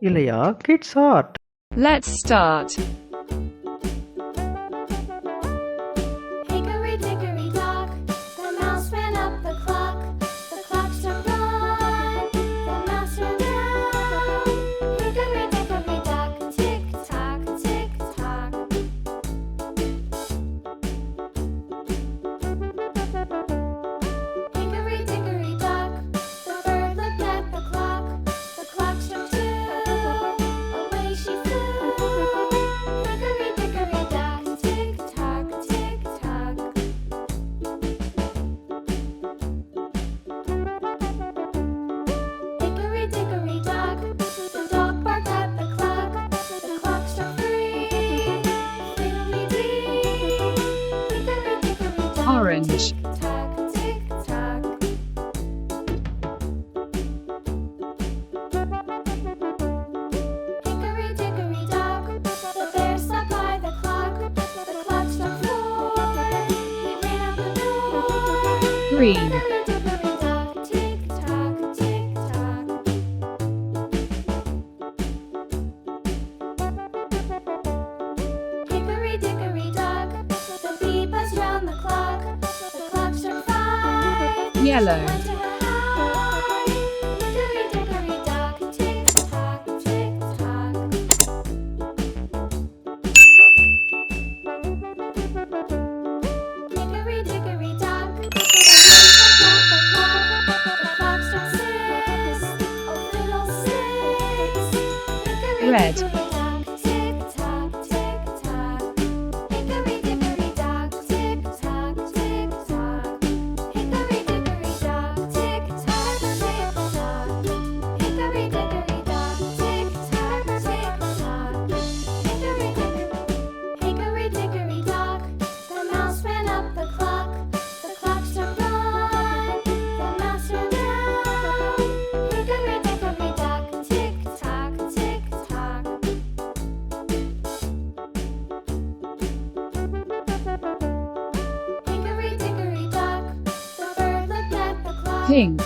ilayakidsart. Let's start. Hickory dickory dock, the mouse ran up the clock. The clock struck one, the mouse ran down. Hickory dickory dock, tick tock, tick tock. Hickory dickory dock, the bird looked at the clock. The clock struck two, away she flew. Hickory dickory dock, tick tock, tick tock. Hickory dickory dock, the dog barked at the clock. The clock struck three, fiddly-dee. Hickory dickory dock, Orange. tick tock, tick tock. Hickory dickory dock, the bear sat by the clock. The clock struck four, he ran out the door. Green. Hickory dickory dock, tick tock, tick tock. Hickory dickory dock, the bee buzzed round the clock. The clock struck five, Yellow. went to her high. Hickory dickory dock, tick tock, tick tock. Hickory dickory dock, the wind hopped at the clock. The clock struck six, oh fiddlesticks. Hickory Red. dickory dock, tick tock, tick tock. Hickory dickory dock, tick tock, tick tock. Hickory dickory dock, tick tock, tick tock. Hickory dickory dock, tick tock, tick tock. Hickory dickory dock, the mouse ran up the clock. The clock struck one, the mouse ran down. Hickory dickory dock, tick tock, tick tock. Hickory dickory dock, the bird looked at the clock. Pink.